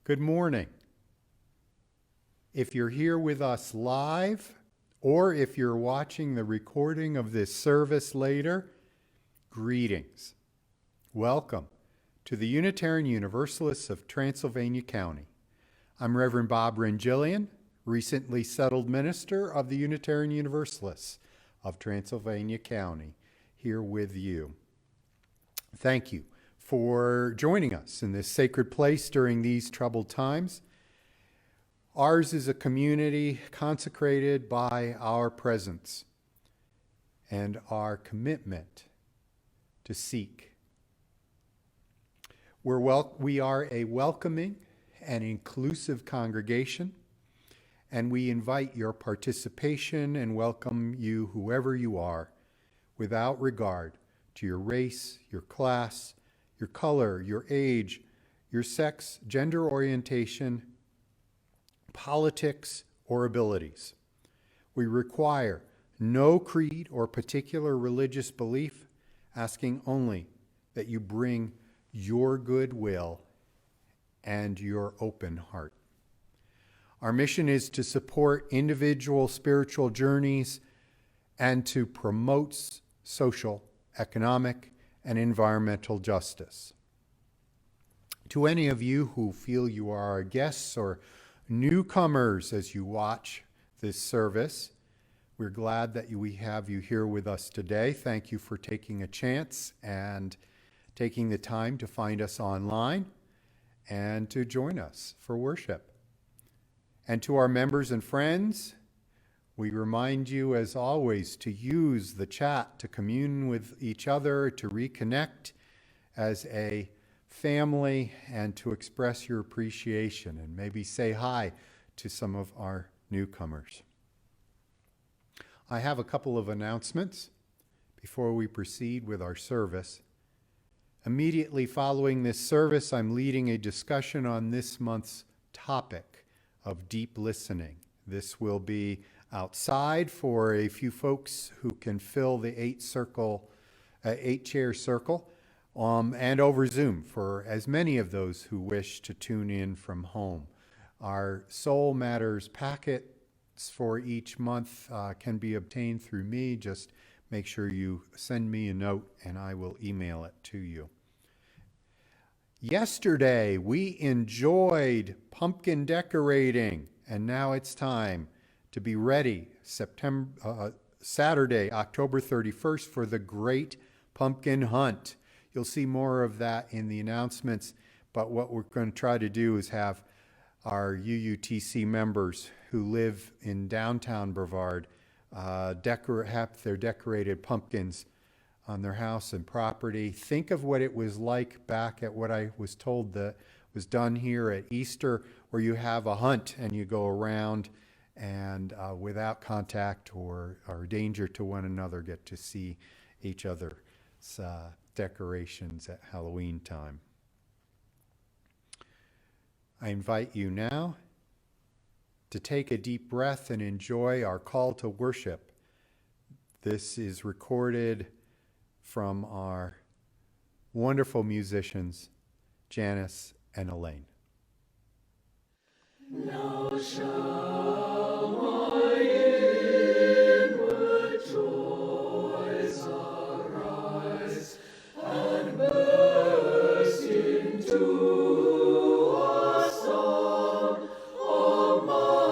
Good morning. If you're here with us live, or if you're watching the recording of this service later, greetings. Welcome to the Unitarian Universalists of Transylvania County. I'm Reverend Bob Rengillian, recently settled minister of the Unitarian Universalists of Transylvania County, here with you. Thank you for joining us in this sacred place during these troubled times. Ours is a community consecrated by our presence and our commitment to seek. We are a welcoming and inclusive congregation, and we invite your participation and welcome you whoever you are, without regard to your race, your class, your color, your age, your sex, gender orientation, politics, or abilities. We require no creed or particular religious belief, asking only that you bring your goodwill and your open heart. Our mission is to support individual spiritual journeys and to promote social, economic, and environmental justice. To any of you who feel you are our guests or newcomers as you watch this service, we're glad that we have you here with us today. Thank you for taking a chance and taking the time to find us online and to join us for worship. And to our members and friends, we remind you, as always, to use the chat to commune with each other, to reconnect as a family, and to express your appreciation and maybe say hi to some of our newcomers. I have a couple of announcements before we proceed with our service. Immediately following this service, I'm leading a discussion on this month's topic of deep listening. This will be outside for a few folks who can fill the 8-chair circle, and over Zoom for as many of those who wish to tune in from home. Our Soul Matters packets for each month can be obtained through me. Just make sure you send me a note and I will email it to you. Yesterday, we enjoyed pumpkin decorating, and now it's time to be ready Saturday, October 31st for the Great Pumpkin Hunt. You'll see more of that in the announcements, but what we're going to try to do is have our UUTC members who live in downtown Brevard have their decorated pumpkins on their house and property. Think of what it was like back at what I was told that was done here at Easter, where you have a hunt and you go around and without contact or danger to one another, get to see each other's decorations at Halloween time. I invite you now to take a deep breath and enjoy our call to worship. This is recorded from our wonderful musicians, Janice and Elaine. Now shall my inward joys arise and burst into a song. Almighty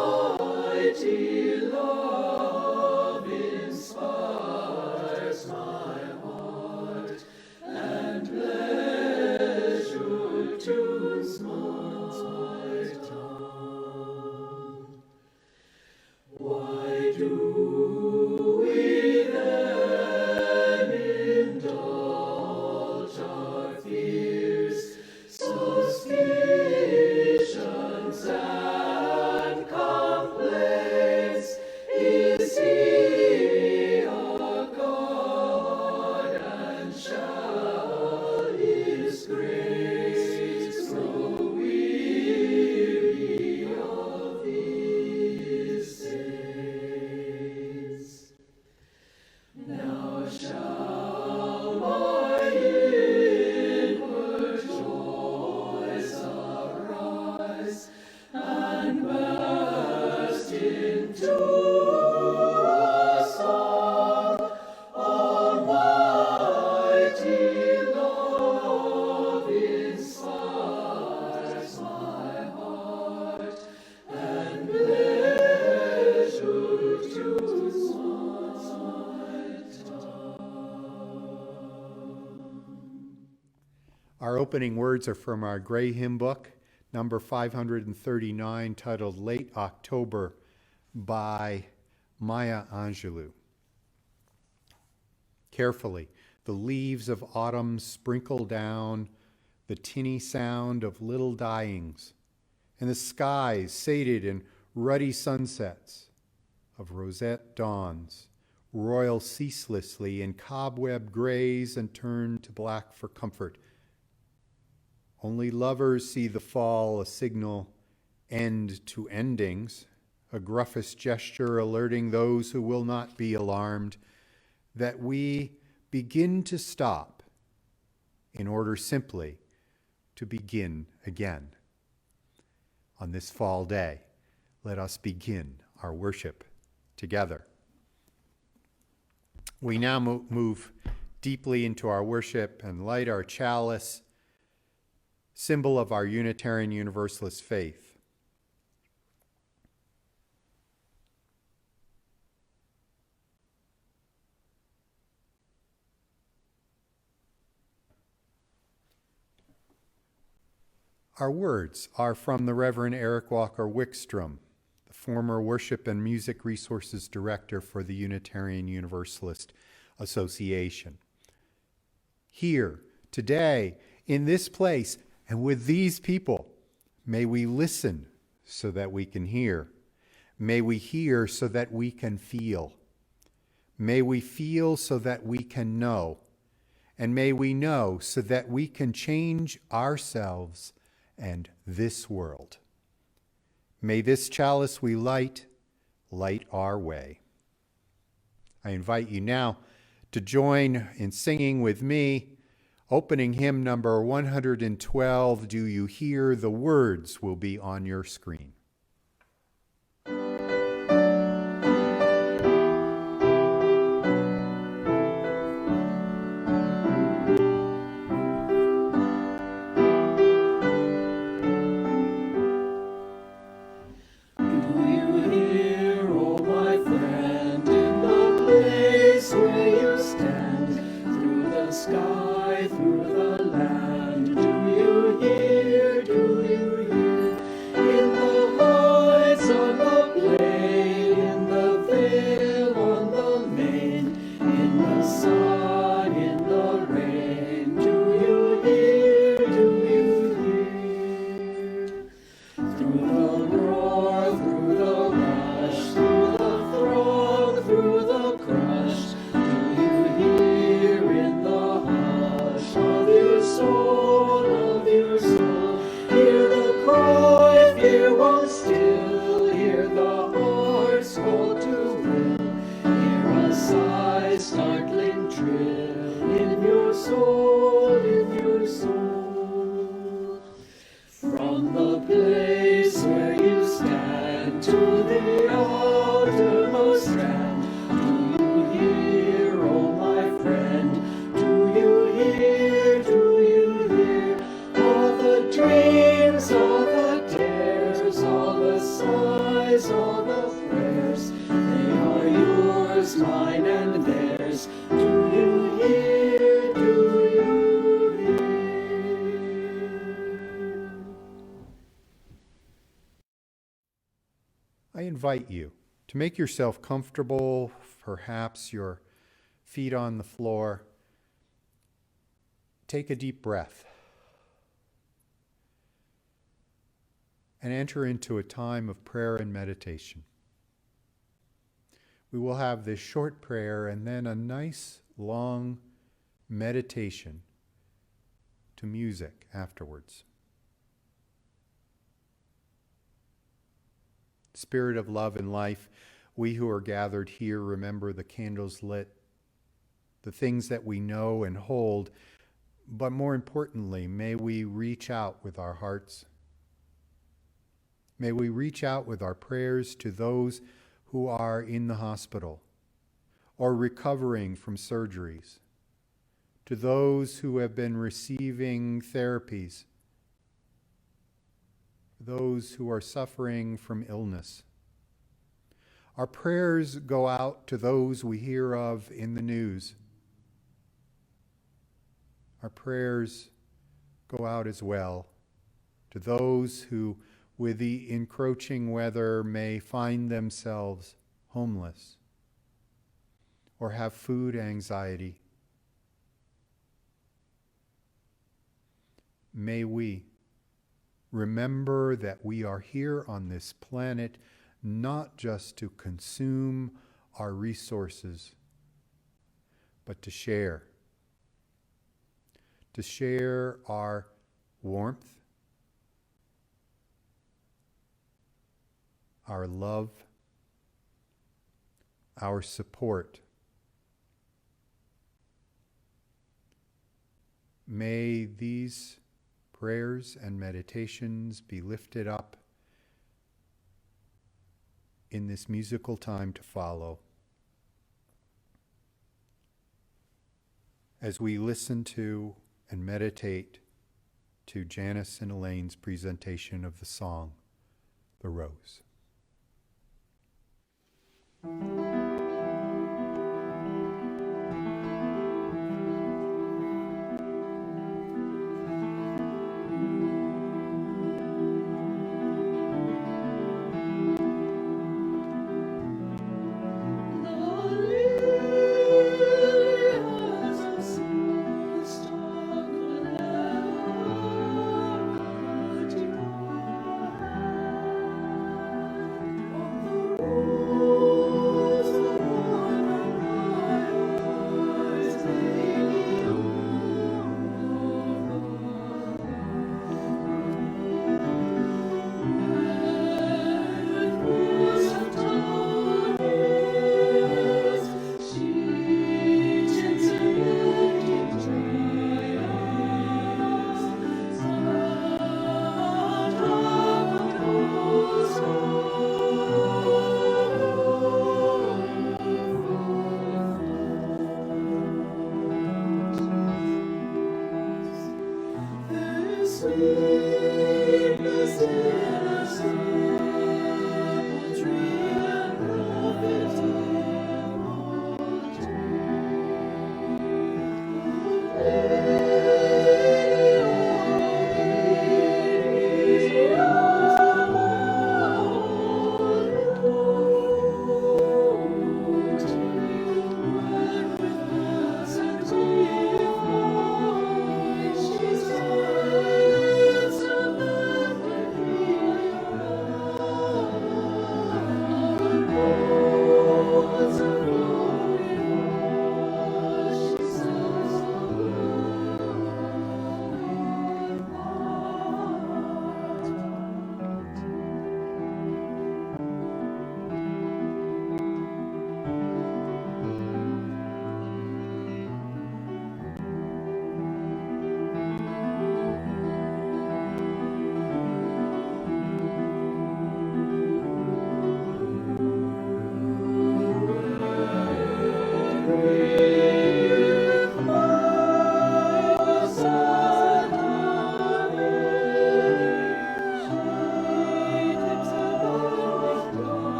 love inspires my heart, and pleasure tunes my tongue. Why do we then indulge our fears, suspicions, and complaints? Is he our God, and shall his grace grow weak? opening words are from our gray hymn book, number 539, titled Late October by Maya Angelou. Carefully, the leaves of autumn sprinkle down the tinny sound of little dyings, and the skies sated in ruddy sunsets of roseate dawns roil ceaselessly in cobweb grays and turn to black for comfort. Only lovers see the fall a signal end to endings, a gruffest gesture alerting those who will not be alarmed that we begin to stop in order simply to begin again. On this fall day, let us begin our worship together. We now move deeply into our worship and light our chalice, symbol of our Unitarian Universalist faith. Our words are from the Reverend Eric Walker Wickstrom, the former Worship and Music Resources Director for the Unitarian Universalist Association. Here, today, in this place, and with these people, may we listen so that we can hear. May we hear so that we can feel. May we feel so that we can know. And may we know so that we can change ourselves and this world. May this chalice we light our way. I invite you now to join in singing with me, opening hymn number 112, Do You Hear? The words will be on your screen. I invite you to make yourself comfortable, perhaps your feet on the floor. Take a deep breath and enter into a time of prayer and meditation. We will have this short prayer and then a nice long meditation to music afterwards. Spirit of love and life, we who are gathered here remember the candles lit, the things that we know and hold, but more importantly, may we reach out with our hearts. May we reach out with our prayers to those who are in the hospital or recovering from surgeries, to those who have been receiving therapies, those who are suffering from illness. Our prayers go out to those we hear of in the news. Our prayers go out as well to those who, with the encroaching weather, may find themselves homeless or have food anxiety. May we remember that we are here on this planet not just to consume our resources, but to share our warmth, our love, our support. May these prayers and meditations be lifted up in this musical time to follow, as we listen to and meditate to Janice and Elaine's presentation of the song, The Rose.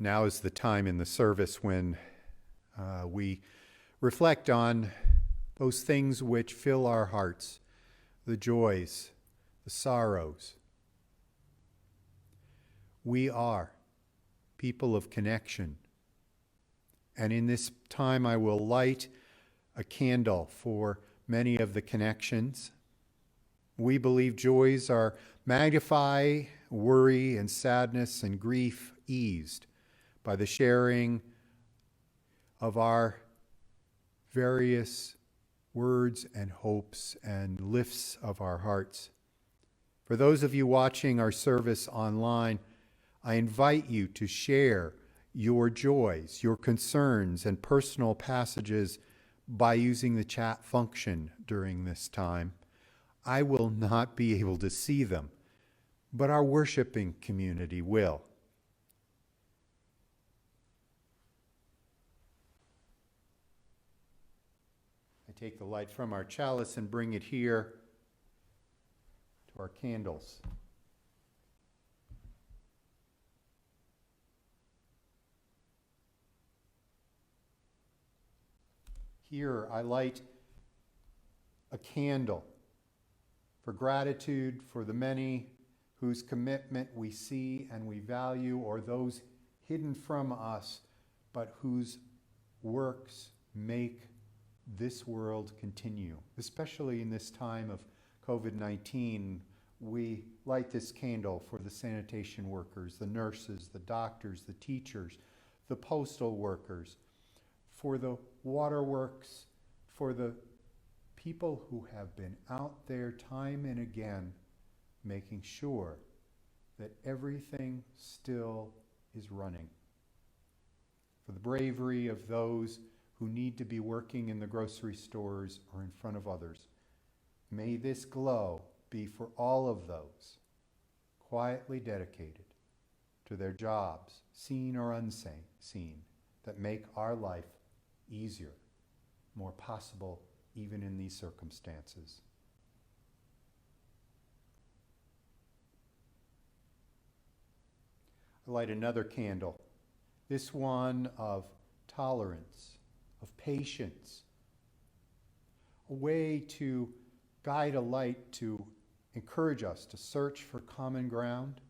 Now is the time in the service when we reflect on those things which fill our hearts, the joys, the sorrows. We are people of connection. And in this time, I will light a candle for many of the connections. We believe joys are magnified, worry and sadness and grief eased by the sharing of our various words and hopes and lifts of our hearts. For those of you watching our service online, I invite you to share your joys, your concerns, and personal passages by using the chat function during this time. I will not be able to see them, but our worshiping community will. I take the light from our chalice and bring it here to our candles. Here I light a candle for gratitude for the many whose commitment we see and we value, or those hidden from us, but whose works make this world continue. Especially in this time of COVID-19, we light this candle for the sanitation workers, the nurses, the doctors, the teachers, the postal workers, for the waterworks, for the people who have been out there time and again making sure that everything still is running. For the bravery of those who need to be working in the grocery stores or in front of others. May this glow be for all of those quietly dedicated to their jobs, seen or unseen, that make our life easier, more possible even in these circumstances. I light another candle, this one of tolerance, of patience, a way to guide a light to encourage us to search for common ground,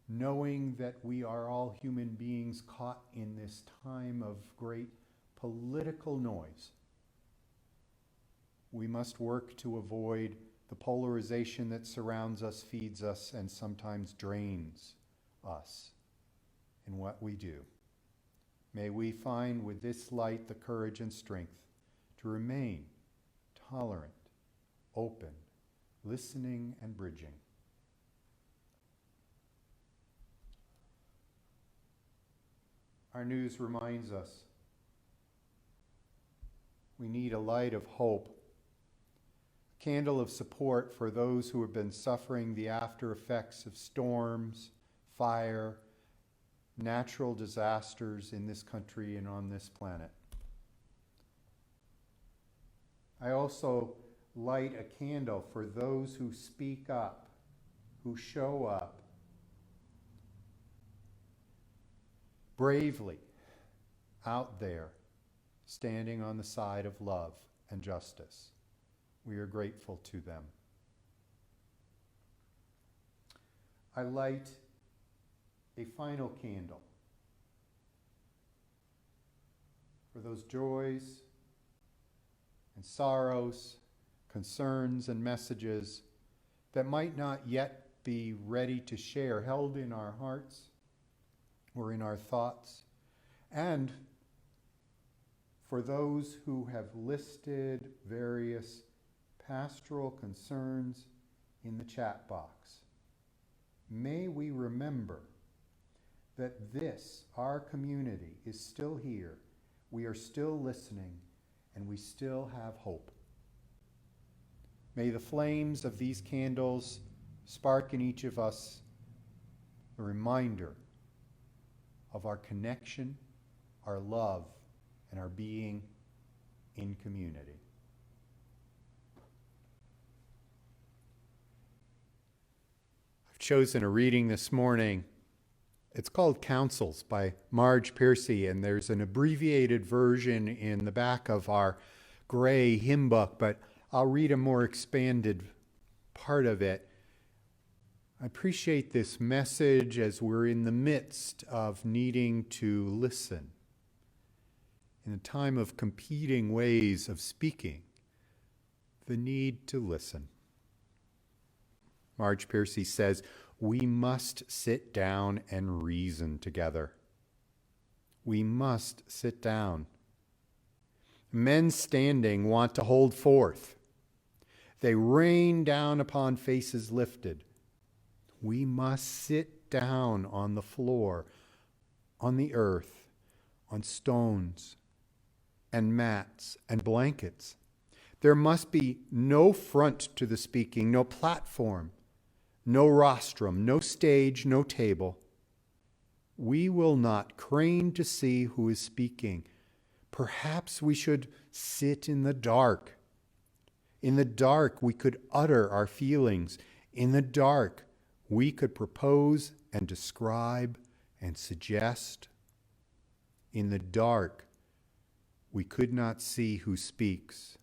knowing that we are all human beings caught in this time of great political noise. We must work to avoid the polarization that surrounds us, feeds us, and sometimes drains us in what we do. May we find with this light the courage and strength to remain tolerant, open, listening, and bridging. Our news reminds us we need a light of hope, a candle of support for those who have been suffering the after effects of storms, fire, natural disasters in this country and on this planet. I also light a candle for those who speak up, who show up bravely out there, standing on the side of love and justice. We are grateful to them. I light a final candle for those joys and sorrows, concerns and messages that might not yet be ready to share, held in our hearts or in our thoughts, and for those who have listed various pastoral concerns in the chat box. May we remember that this, our community, is still here. We are still listening, and we still have hope. May the flames of these candles spark in each of us a reminder of our connection, our love, and our being in community. I've chosen a reading this morning. It's called Counsels by Marge Piercy, and there's an abbreviated version in the back of our gray hymn book, but I'll read a more expanded part of it. I appreciate this message as we're in the midst of needing to listen. In a time of competing ways of speaking, the need to listen. Marge Piercy says, we must sit down and reason together. We must sit down. Men standing want to hold forth. They rain down upon faces lifted. We must sit down on the floor, on the earth, on stones and mats and blankets. There must be no front to the speaking, no platform, no rostrum, no stage, no table. We will not crane to see who is speaking. Perhaps we should sit in the dark. In the dark, we could utter our feelings. In the dark, we could propose and describe and suggest. In the dark, we could not see who speaks,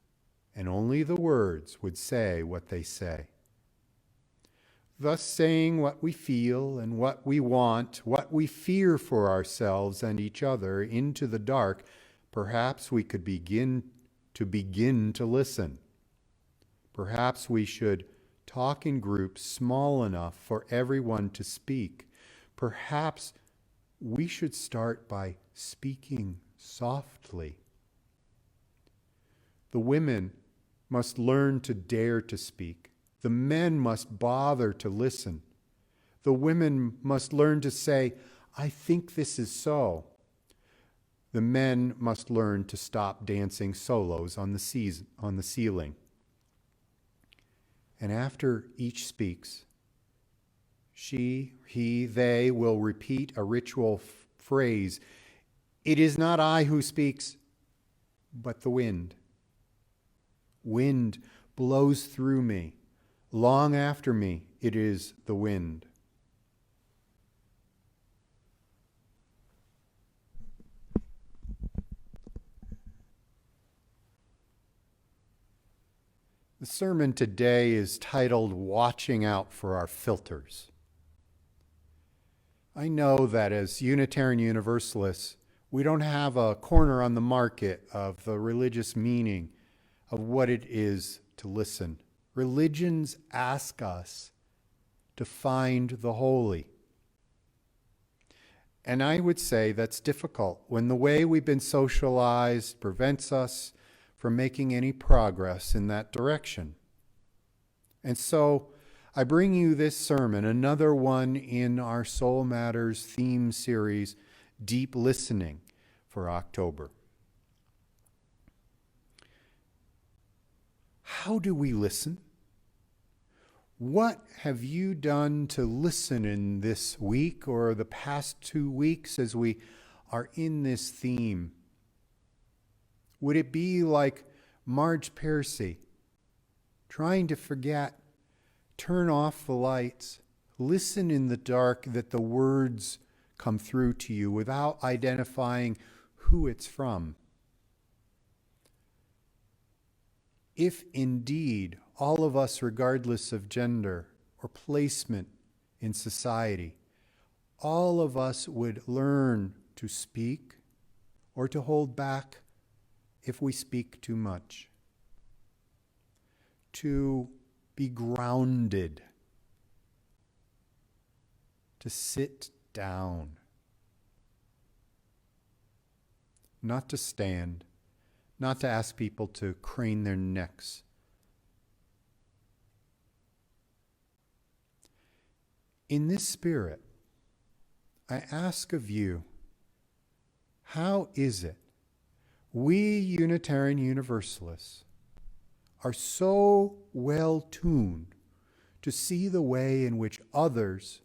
and only the words would say what they say. Thus saying what we feel and what we want, what we fear for ourselves and each other into the dark, perhaps we could begin to listen. Perhaps we should talk in groups small enough for everyone to speak. Perhaps we should start by speaking softly. The women must learn to dare to speak. The men must bother to listen. The women must learn to say, I think this is so. The men must learn to stop dancing solos on the ceiling. And after each speaks, she, he, they will repeat a ritual phrase. It is not I who speaks, but the wind. Wind blows through me. Long after me, it is the wind. The sermon today is titled Watching Out for Our Filters. I know that as Unitarian Universalists, we don't have a corner on the market of the religious meaning of what it is to listen. Religions ask us to find the holy. And I would say that's difficult when the way we've been socialized prevents us from making any progress in that direction. And so I bring you this sermon, another one in our Soul Matters theme series, Deep Listening, for October. How do we listen? What have you done to listen in this week or the past 2 weeks as we are in this theme? Would it be like Marge Piercy, trying to forget, turn off the lights, listen in the dark that the words come through to you without identifying who it's from? If indeed all of us, regardless of gender or placement in society, all of us would learn to speak or to hold back if we speak too much, to be grounded, to sit down, not to stand, not to ask people to crane their necks. In this spirit, I ask of you, how is it we Unitarian Universalists are so well tuned to see the way in which others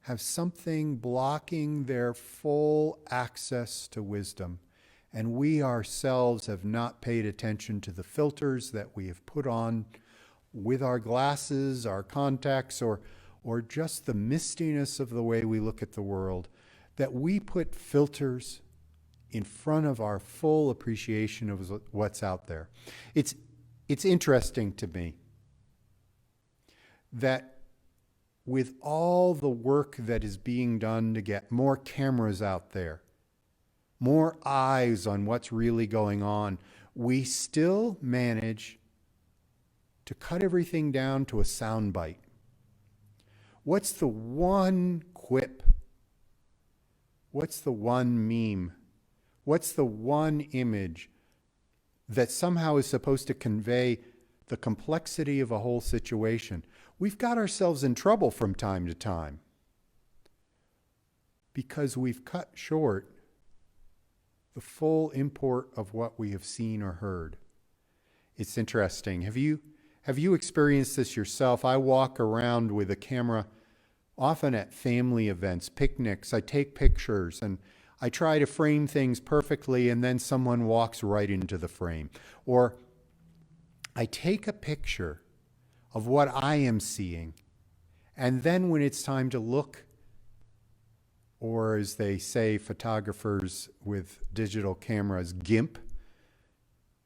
have something blocking their full access to wisdom, and we ourselves have not paid attention to the filters that we have put on with our glasses, our contacts, or just the mistiness of the way we look at the world, that we put filters in front of our full appreciation of what's out there. It's interesting to me that with all the work that is being done to get more cameras out there, more eyes on what's really going on, we still manage to cut everything down to a soundbite. What's the one quip? What's the one meme? What's the one image that somehow is supposed to convey the complexity of a whole situation? We've got ourselves in trouble from time to time because we've cut short the full import of what we have seen or heard. It's interesting. Have you experienced this yourself? I walk around with a camera often at family events, picnics. I take pictures and I try to frame things perfectly, and then someone walks right into the frame. Or I take a picture of what I am seeing, and then when it's time to look, or as they say, photographers with digital cameras, GIMP,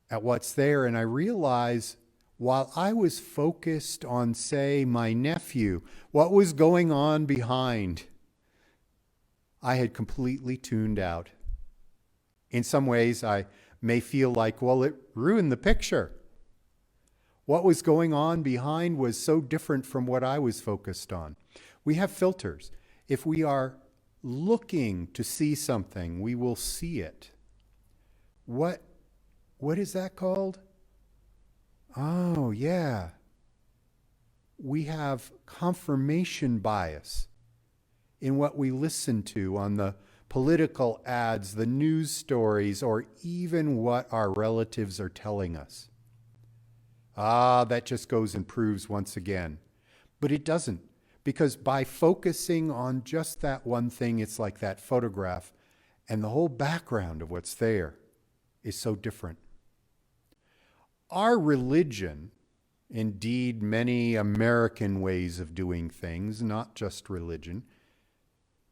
at what's there, and I realize while I was focused on, say, my nephew, what was going on behind, I had completely tuned out. In some ways, I may feel like, well, it ruined the picture. What was going on behind was so different from what I was focused on. We have filters. If we are looking to see something, we will see it. What is that called? Oh, yeah. We have confirmation bias in what we listen to on the political ads, the news stories, or even what our relatives are telling us. That just goes and proves once again. But it doesn't, because by focusing on just that one thing, it's like that photograph, and the whole background of what's there is so different. Our religion, indeed many American ways of doing things, not just religion,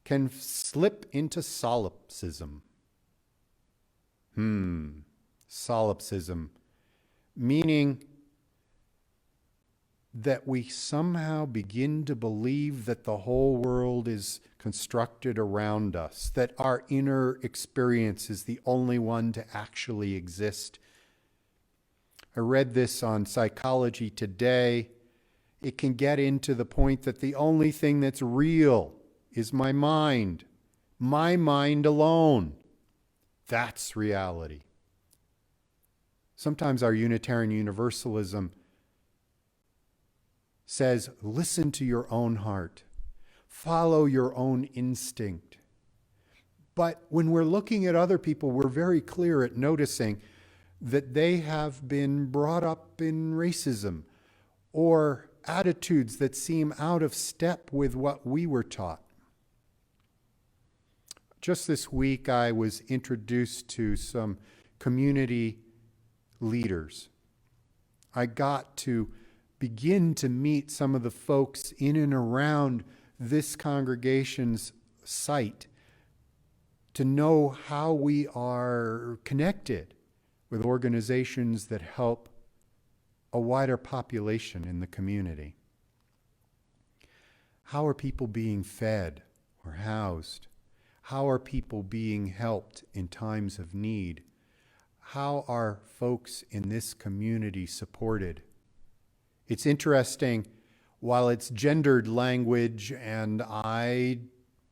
can slip into solipsism. Solipsism, meaning that we somehow begin to believe that the whole world is constructed around us, that our inner experience is the only one to actually exist. I read this on Psychology Today. It can get into the point that the only thing that's real is my mind alone. That's reality. Sometimes our Unitarian Universalism says, listen to your own heart, follow your own instinct. But when we're looking at other people, we're very clear at noticing that they have been brought up in racism or attitudes that seem out of step with what we were taught. Just this week, I was introduced to some community leaders. I got to begin to meet some of the folks in and around this congregation's site, to know how we are connected with organizations that help a wider population in the community. How are people being fed or housed? How are people being helped in times of need? How are folks in this community supported? It's interesting, while it's gendered language, and I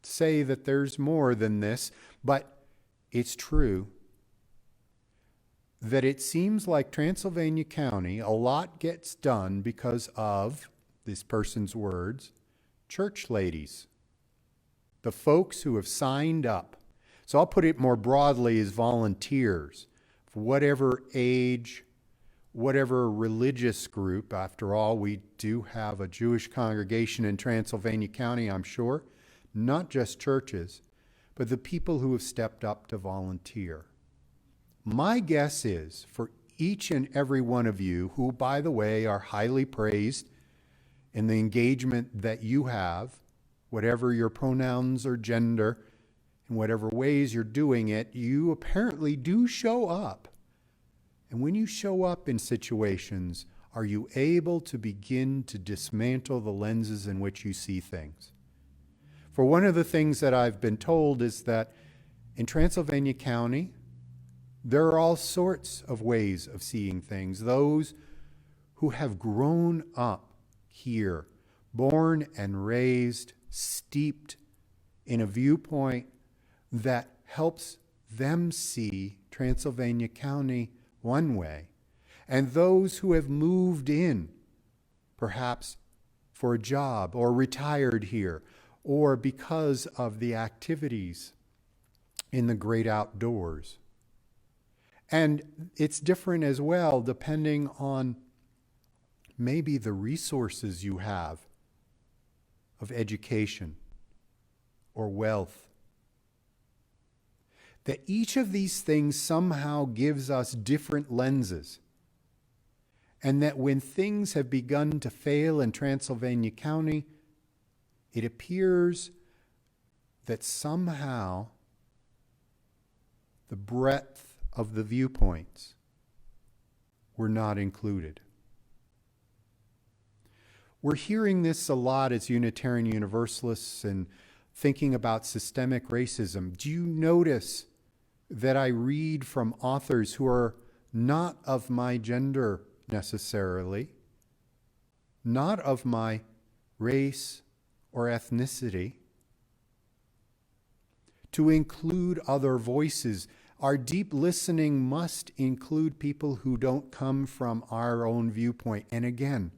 say that there's more than this, but it's true that it seems like Transylvania County, a lot gets done because of, this person's words, church ladies. The folks who have signed up. So I'll put it more broadly as volunteers, for whatever age, whatever religious group. After all, we do have a Jewish congregation in Transylvania County, I'm sure. Not just churches, but the people who have stepped up to volunteer. My guess is for each and every one of you, who, by the way, are highly praised in the engagement that you have, whatever your pronouns or gender, in whatever ways you're doing it, you apparently do show up. And when you show up in situations, are you able to begin to dismantle the lenses in which you see things? For one of the things that I've been told is that in Transylvania County, there are all sorts of ways of seeing things. Those who have grown up here, born and raised, steeped in a viewpoint that helps them see Transylvania County one way, and those who have moved in, perhaps for a job or retired here, or because of the activities in the great outdoors. And it's different as well depending on maybe the resources you have of education or wealth. That each of these things somehow gives us different lenses. And that when things have begun to fail in Transylvania County, it appears that somehow the breadth of the viewpoints were not included. We're hearing this a lot as Unitarian Universalists and thinking about systemic racism. Do you notice that I read from authors who are not of my gender necessarily, not of my race or ethnicity, to include other voices? Our deep listening must include people who don't come from our own viewpoint. And again,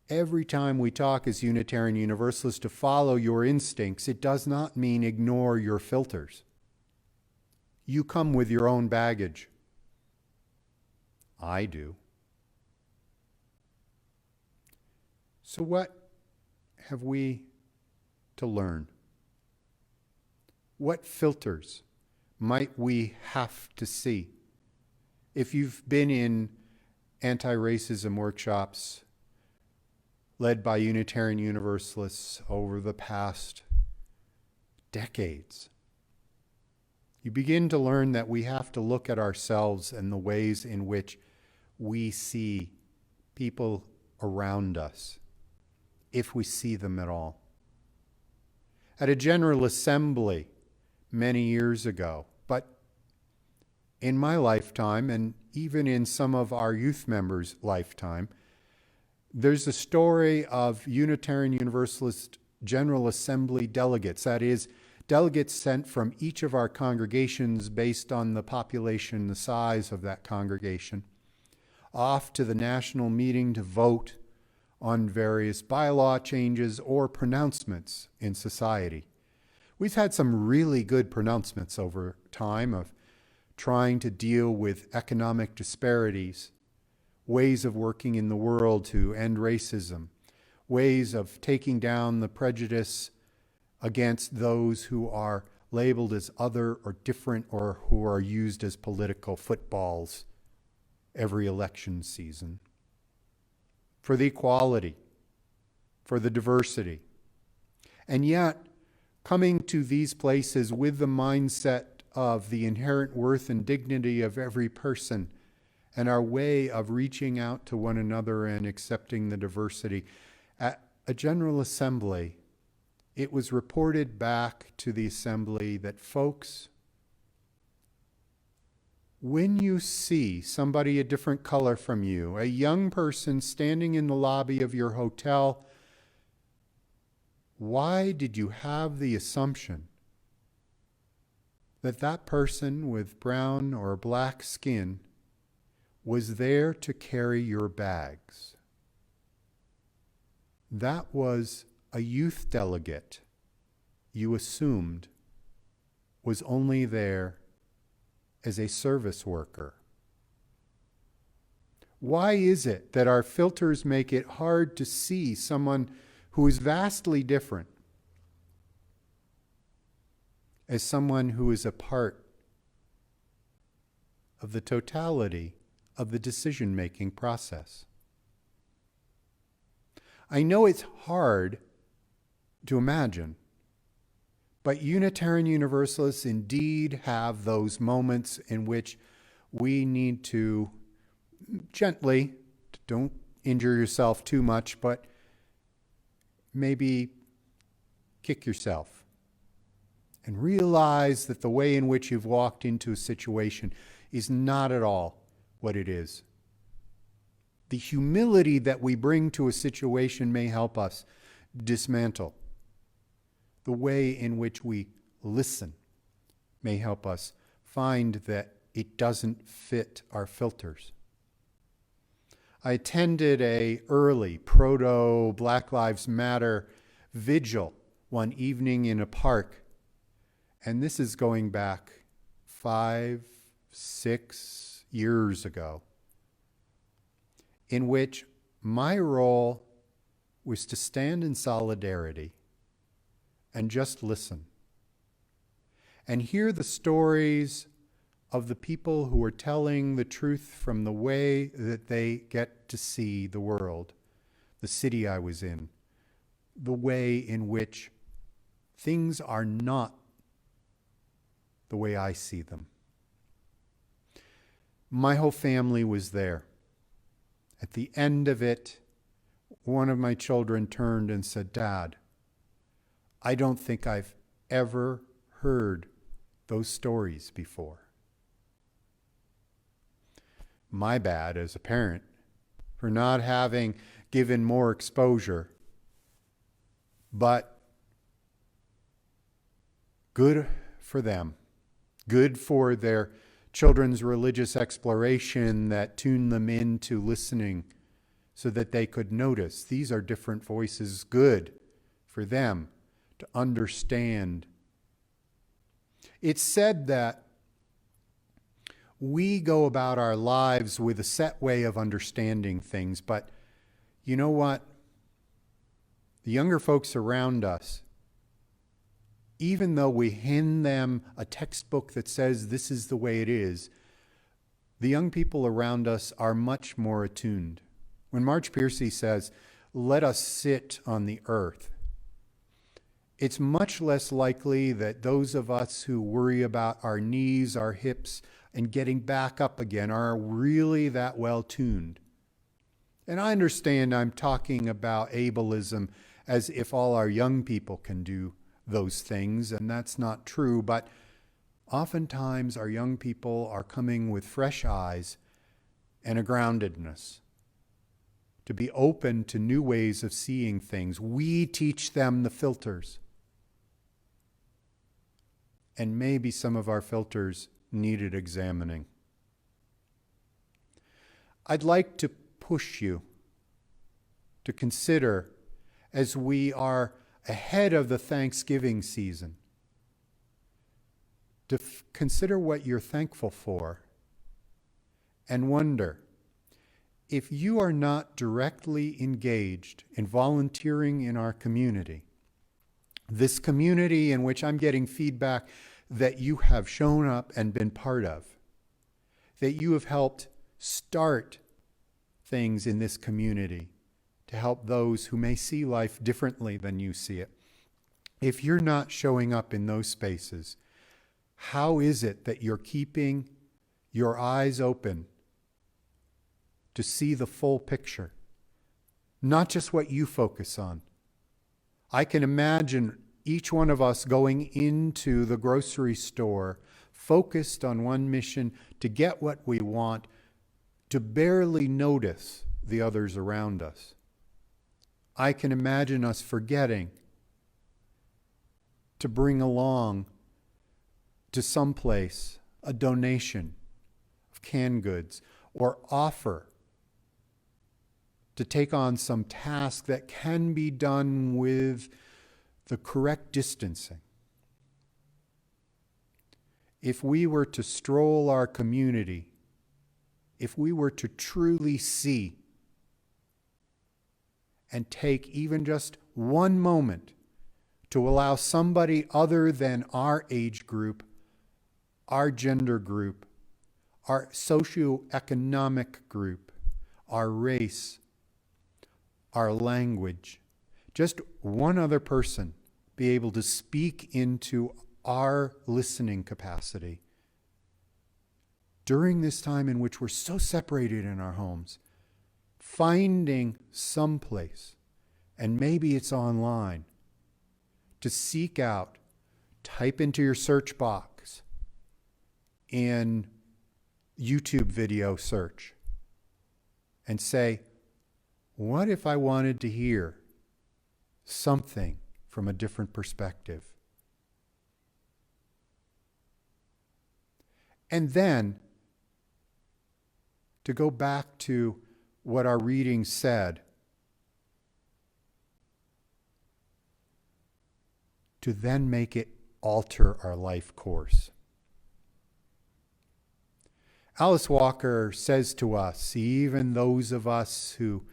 every time we talk as Unitarian Universalists to follow your instincts, it does not mean ignore your filters. You come with your own baggage. I do. So what have we to learn? What filters might we have to see? If you've been in anti-racism workshops led by Unitarian Universalists over the past decades, you begin to learn that we have to look at ourselves and the ways in which we see people around us, if we see them at all. At a General Assembly many years ago, but in my lifetime, and even in some of our youth members' lifetime, there's a story of Unitarian Universalist General Assembly delegates, that is, delegates sent from each of our congregations based on the population, the size of that congregation, off to the national meeting to vote on various bylaw changes or pronouncements in society. We've had some really good pronouncements over time of trying to deal with economic disparities, ways of working in the world to end racism, ways of taking down the prejudice against those who are labeled as other or different or who are used as political footballs every election season. For the equality, for the diversity. And yet, coming to these places with the mindset of the inherent worth and dignity of every person and our way of reaching out to one another and accepting the diversity. At a General Assembly, it was reported back to the Assembly that, folks, when you see somebody a different color from you, a young person standing in the lobby of your hotel, why did you have the assumption that that person with brown or black skin was there to carry your bags? That was a youth delegate you assumed was only there as a service worker. Why is it that our filters make it hard to see someone who is vastly different as someone who is a part of the totality of the decision-making process? I know it's hard to imagine, but Unitarian Universalists indeed have those moments in which we need to gently, don't injure yourself too much, but maybe kick yourself and realize that the way in which you've walked into a situation is not at all what it is. The humility that we bring to a situation may help us dismantle the way in which we listen may help us find that it doesn't fit our filters. I attended a early proto Black Lives Matter vigil one evening in a park, and this is going back 5, 6 years ago, in which my role was to stand in solidarity and just listen and hear the stories of the people who are telling the truth from the way that they get to see the world, the city I was in, the way in which things are not the way I see them. My whole family was there. At the end of it, one of my children turned and said, "Dad, I don't think I've ever heard those stories before." My bad as a parent for not having given more exposure, but good for them, good for their children's religious exploration that tuned them into listening so that they could notice these are different voices, good for them to understand. It's said that we go about our lives with a set way of understanding things, but you know what? The younger folks around us, even though we hand them a textbook that says this is the way it is, the young people around us are much more attuned. When Marge Piercy says, "Let us sit on the earth," it's much less likely that those of us who worry about our knees, our hips, and getting back up again are really that well tuned. And I understand I'm talking about ableism as if all our young people can do those things, and that's not true, but oftentimes our young people are coming with fresh eyes and a groundedness to be open to new ways of seeing things. We teach them the filters. And maybe some of our filters needed examining. I'd like to push you to consider, as we are ahead of the Thanksgiving season, to consider what you're thankful for and wonder if you are not directly engaged in volunteering in our community, this community in which I'm getting feedback that you have shown up and been part of, that you have helped start things in this community to help those who may see life differently than you see it. If you're not showing up in those spaces, how is it that you're keeping your eyes open to see the full picture, not just what you focus on? I can imagine each one of us going into the grocery store focused on one mission to get what we want, to barely notice the others around us. I can imagine us forgetting to bring along to some place a donation of canned goods or offer to take on some task that can be done with the correct distancing. If we were to stroll our community, if we were to truly see and take even just one moment to allow somebody other than our age group, our gender group, our socioeconomic group, our race, our language, just one other person be able to speak into our listening capacity during this time in which we're so separated in our homes, finding some place, and maybe it's online, to seek out, type into your search box in YouTube video search and say, what if I wanted to hear something from a different perspective? And then to go back to what our reading said, to then make it alter our life course. Alice Walker says to us, even those of us who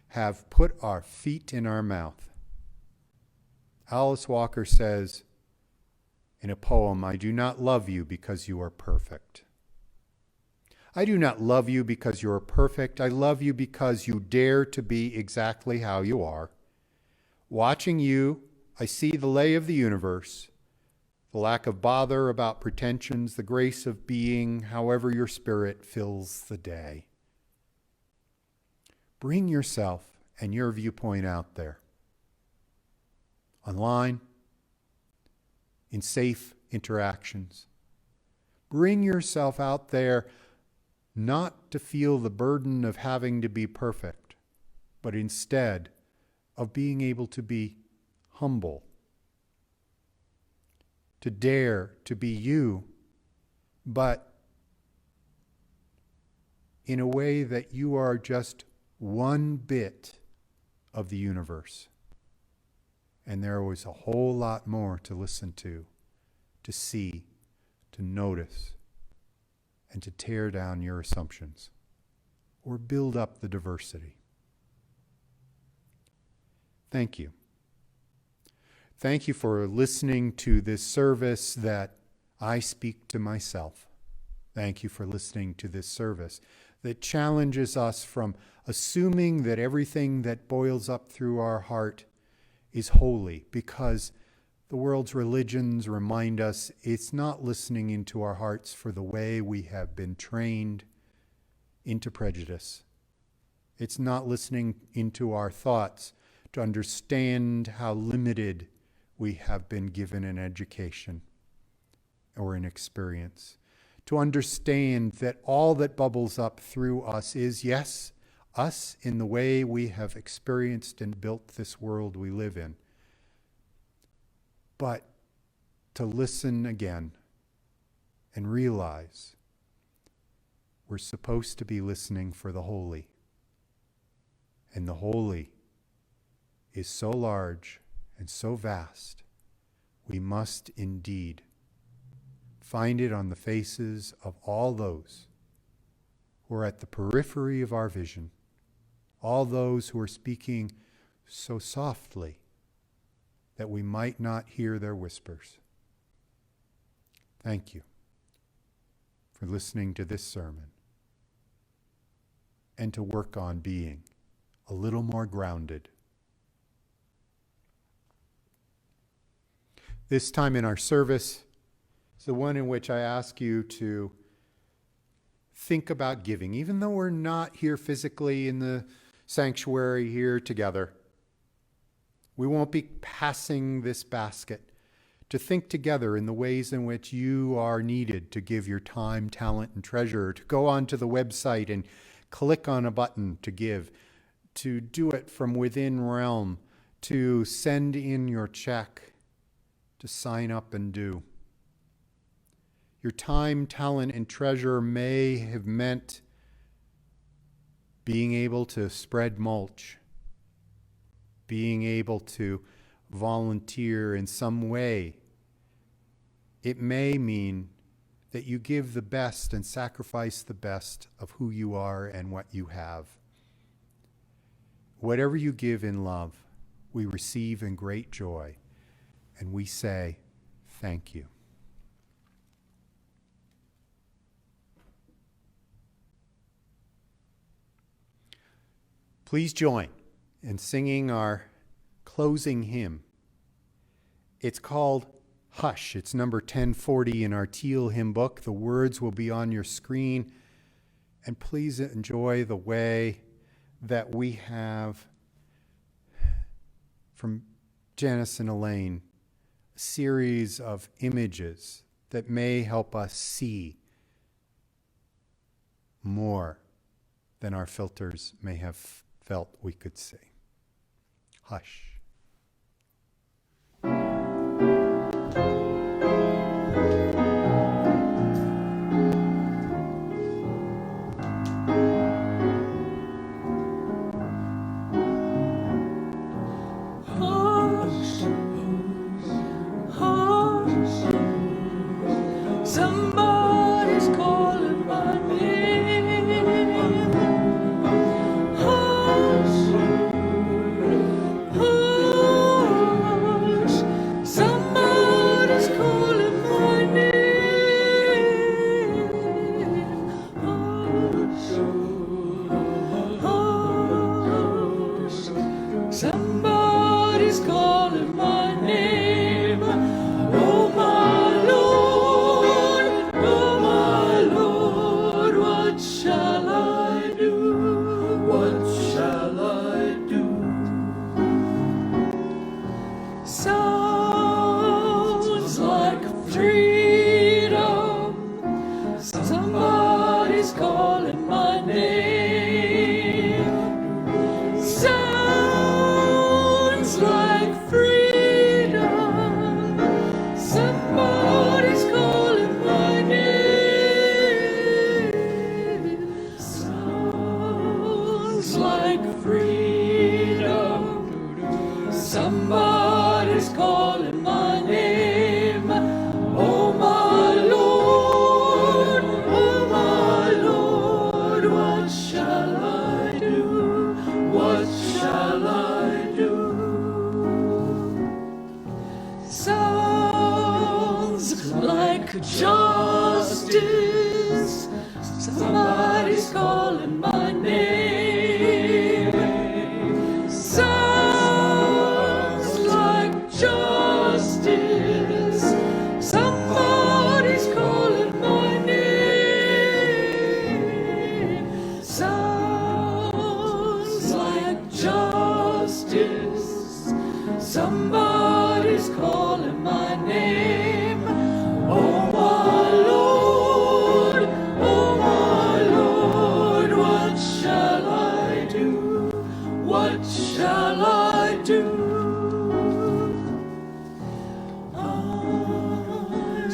have put our feet in our mouth, Alice Walker says in a poem, I do not love you because you are perfect. I do not love you because you are perfect. I love you because you dare to be exactly how you are. Watching you, I see the lay of the universe, the lack of bother about pretensions, the grace of being however your spirit fills the day. Bring yourself and your viewpoint out there. Online, in safe interactions. Bring yourself out there not to feel the burden of having to be perfect, but instead of being able to be humble, to dare to be you, but in a way that you are just one bit of the universe. And there was a whole lot more to listen to see, to notice, and to tear down your assumptions or build up the diversity. Thank you. Thank you for listening to this service that I speak to myself. Thank you for listening to this service that challenges us from assuming that everything that boils up through our heart is holy, because the world's religions remind us it's not listening into our hearts for the way we have been trained into prejudice. It's not listening into our thoughts to understand how limited we have been given an education or an experience. To understand that all that bubbles up through us is, yes, us in the way we have experienced and built this world we live in. But to listen again and realize we're supposed to be listening for the holy. And the holy is so large and so vast, we must indeed find it on the faces of all those who are at the periphery of our vision, all those who are speaking so softly that we might not hear their whispers. Thank you for listening to this sermon and to work on being a little more grounded. This time in our service is the one in which I ask you to think about giving. Even though we're not here physically in the sanctuary here together, we won't be passing this basket. To think together in the ways in which you are needed to give your time, talent, and treasure, to go onto the website and click on a button to give, to do it from within realm, to send in your check, to sign up and do. Your time, talent, and treasure may have meant being able to spread mulch, being able to volunteer in some way. It may mean that you give the best and sacrifice the best of who you are and what you have. Whatever you give in love, we receive in great joy, and we say, thank you. Please join in singing our closing hymn. It's called Hush. It's number 1040 in our teal hymn book. The words will be on your screen. And please enjoy the way that we have, from Janice and Elaine, a series of images that may help us see more than our filters may have felt we could see. Hush. Somebody's calling my name. Oh my Lord, what shall I do? What shall I do? Sounds like freedom. Somebody's calling my name. Sounds like freedom. Somebody's calling my name. Sounds like freedom. Somebody's calling my name. Oh my Lord, what shall I do? What shall I do? Sounds like justice. Somebody's calling my name. Sounds like justice. Somebody's calling my name. Sounds like justice. Somebody's calling my name. Oh my Lord, what shall I do? What shall I do?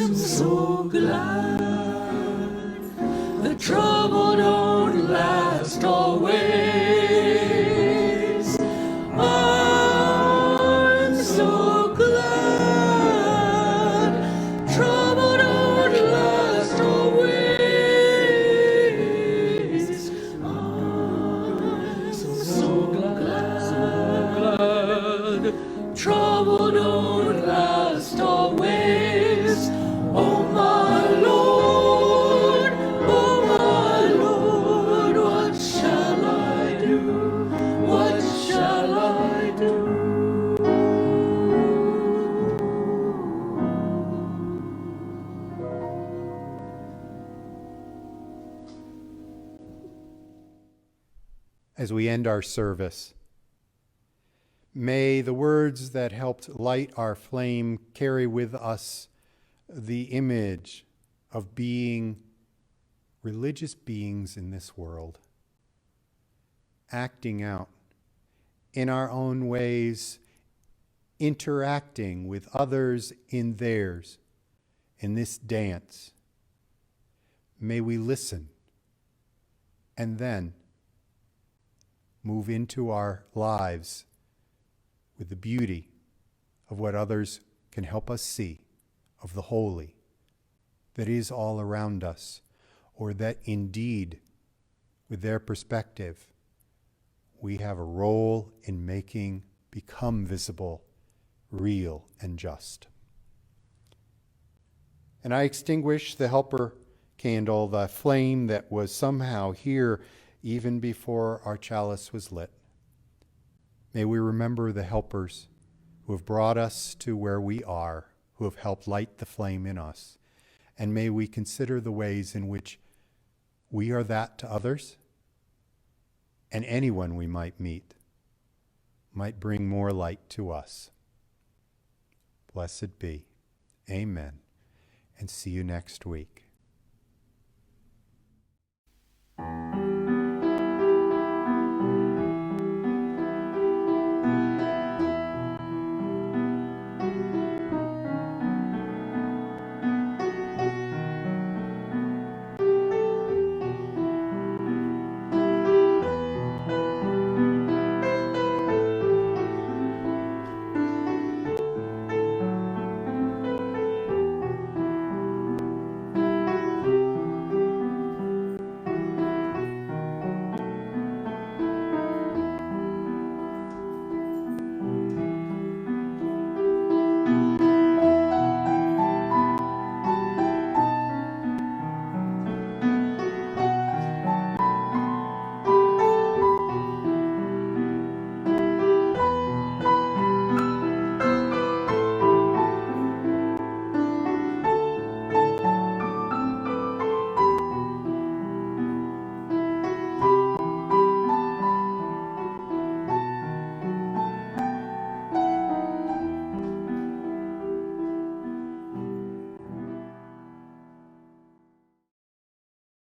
I'm so glad the trouble don't last always. I'm so glad trouble don't last always. I'm so glad trouble don't last always. Oh my Lord, what shall I do? What shall I do? As we end our service, may the words that helped light our flame carry with us the image of being religious beings in this world, acting out in our own ways, interacting with others in theirs, in this dance. May we listen and then move into our lives with the beauty of what others can help us see, of the holy that is all around us, or that indeed, with their perspective, we have a role in making become visible, real, and just. And I extinguish the helper candle, the flame that was somehow here even before our chalice was lit. May we remember the helpers who have brought us to where we are, who have helped light the flame in us. And may we consider the ways in which we are that to others, and anyone we might meet might bring more light to us. Blessed be. Amen. And see you next week.